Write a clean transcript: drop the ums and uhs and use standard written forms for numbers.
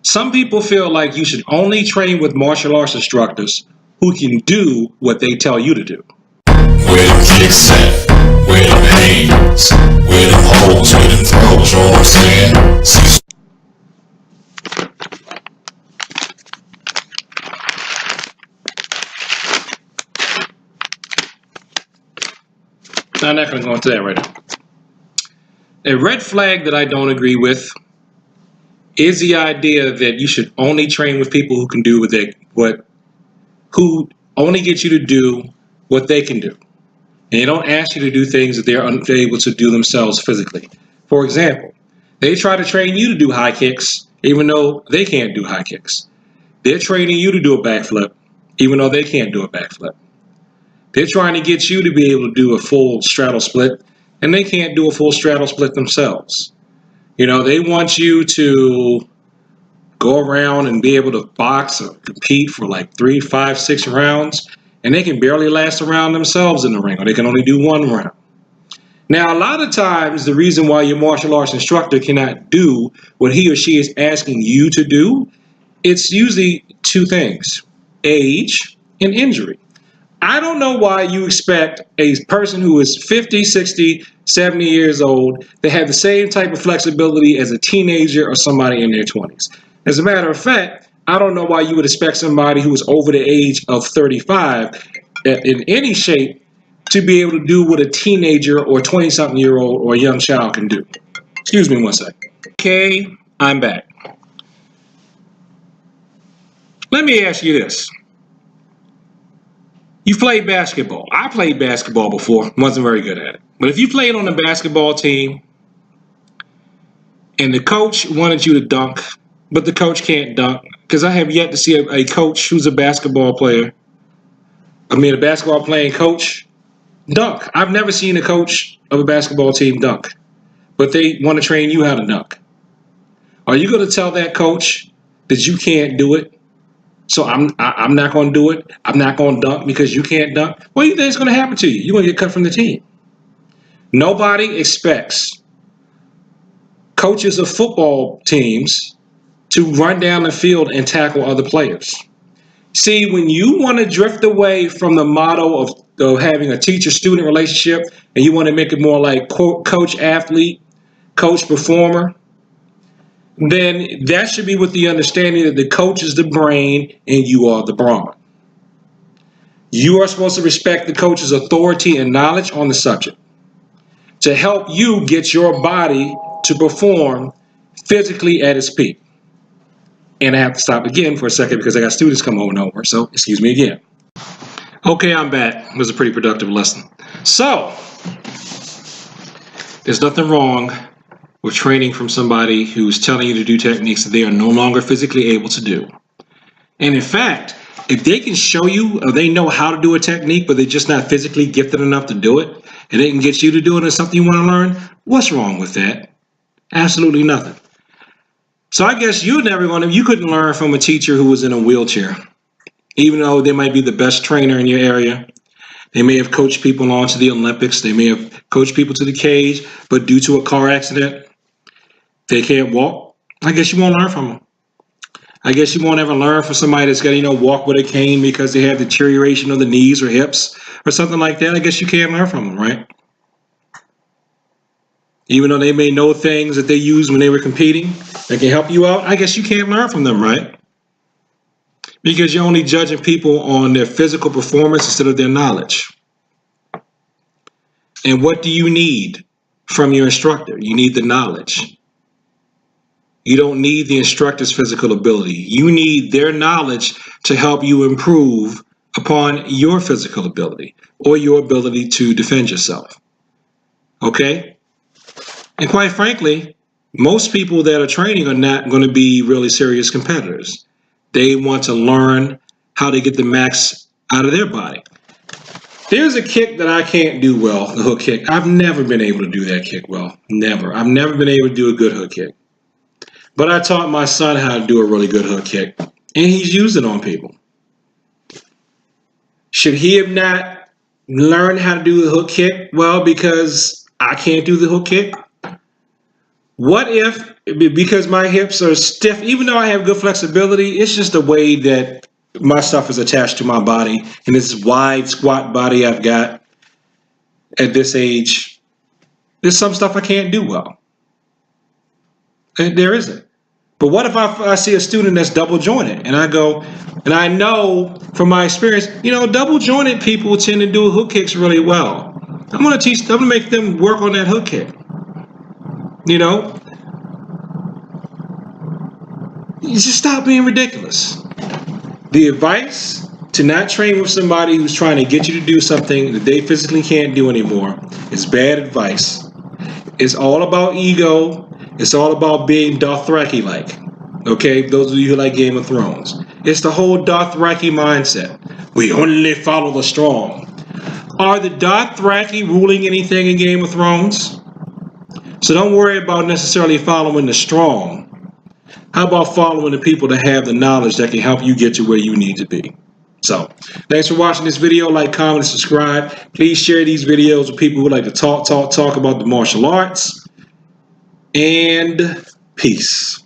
Some people feel like you should only train with martial arts instructors who can do what they tell you to do. Where them kicks at? Where them hands? Where them holes? Where them throws? You know what I'm saying? Cecil. I'm not going to go into that right now. A red flag that I don't agree with is the idea that you should only train with people who can do who only get you to do what they can do. And they don't ask you to do things that they're unable to do themselves physically. For example, they try to train you to do high kicks, even though they can't do high kicks. They're training you to do a backflip, even though they can't do a backflip. They're trying to get you to be able to do a full straddle split, and they can't do a full straddle split themselves. They want you to go around and be able to box or compete for like 3, 5, 6 rounds, and they can barely last a round themselves in the ring, or they can only do 1 round. Now, a lot of times, the reason why your martial arts instructor cannot do what he or she is asking you to do, it's usually 2 things: age and injury. I don't know why you expect a person who is 50, 60, 70 years old to have the same type of flexibility as a teenager or somebody in their 20s. As a matter of fact, I don't know why you would expect somebody who is over the age of 35 in any shape to be able to do what a teenager or 20-something-year-old or a young child can do. Excuse me one second. Okay, I'm back. Let me ask you this. You've played basketball. I played basketball before, wasn't very good at it. But if you played on a basketball team and the coach wanted you to dunk, but the coach can't dunk, because I have yet to see a coach who's a basketball playing coach dunk. I've never seen a coach of a basketball team dunk, but they want to train you how to dunk. Are you going to tell that coach that you can't do it? So I'm not going to do it. I'm not going to dunk because you can't dunk. What do you think is going to happen to you? You're going to get cut from the team. Nobody expects coaches of football teams to run down the field and tackle other players. See, when you want to drift away from the motto of having a teacher-student relationship and you want to make it more like coach-athlete, coach-performer, then that should be with the understanding that the coach is the brain and you are the brawn. You are supposed to respect the coach's authority and knowledge on the subject to help you get your body to perform physically at its peak. And I have to stop again for a second because I got students come over and over, so excuse me again. Okay, I'm back. It was a pretty productive lesson. So, there's nothing wrong with training from somebody who's telling you to do techniques that they are no longer physically able to do. And in fact, if they can show you or they know how to do a technique, but they're just not physically gifted enough to do it, and they can get you to do it as something you want to learn, what's wrong with that? Absolutely nothing. So I guess you couldn't learn from a teacher who was in a wheelchair, even though they might be the best trainer in your area. They may have coached people on to the Olympics. They may have coached people to the cage, but due to a car accident, they can't walk. I guess you won't learn from them. I guess you won't ever learn from somebody that's got to, walk with a cane because they have deterioration of the knees or hips or something like that. I guess you can't learn from them, right? Even though they may know things that they used when they were competing that can help you out, I guess you can't learn from them, right? Because you're only judging people on their physical performance instead of their knowledge. And what do you need from your instructor? You need the knowledge. You don't need the instructor's physical ability. You need their knowledge to help you improve upon your physical ability or your ability to defend yourself. Okay? And quite frankly, most people that are training are not going to be really serious competitors. They want to learn how to get the max out of their body. There's a kick that I can't do well, the hook kick. I've never been able to do that kick well. Never. I've never been able to do a good hook kick. But I taught my son how to do a really good hook kick, and he's used it on people. Should he have not learned how to do the hook kick? Well, because I can't do the hook kick. What if, because my hips are stiff, even though I have good flexibility, it's just the way that my stuff is attached to my body and this wide squat body I've got at this age. There's some stuff I can't do well. There isn't. But what if I see a student that's double jointed and I go, and I know from my experience, double jointed people tend to do hook kicks really well. I'm going to make them work on that hook kick. You just stop being ridiculous. The advice to not train with somebody who's trying to get you to do something that they physically can't do anymore is bad advice. It's all about ego. It's all about being Dothraki-like. Okay, those of you who like Game of Thrones. It's the whole Dothraki mindset. We only follow the strong. Are the Dothraki ruling anything in Game of Thrones? So don't worry about necessarily following the strong. How about following the people that have the knowledge that can help you get to where you need to be? So, thanks for watching this video. Like, comment, and subscribe. Please share these videos with people who like to talk about the martial arts. And peace.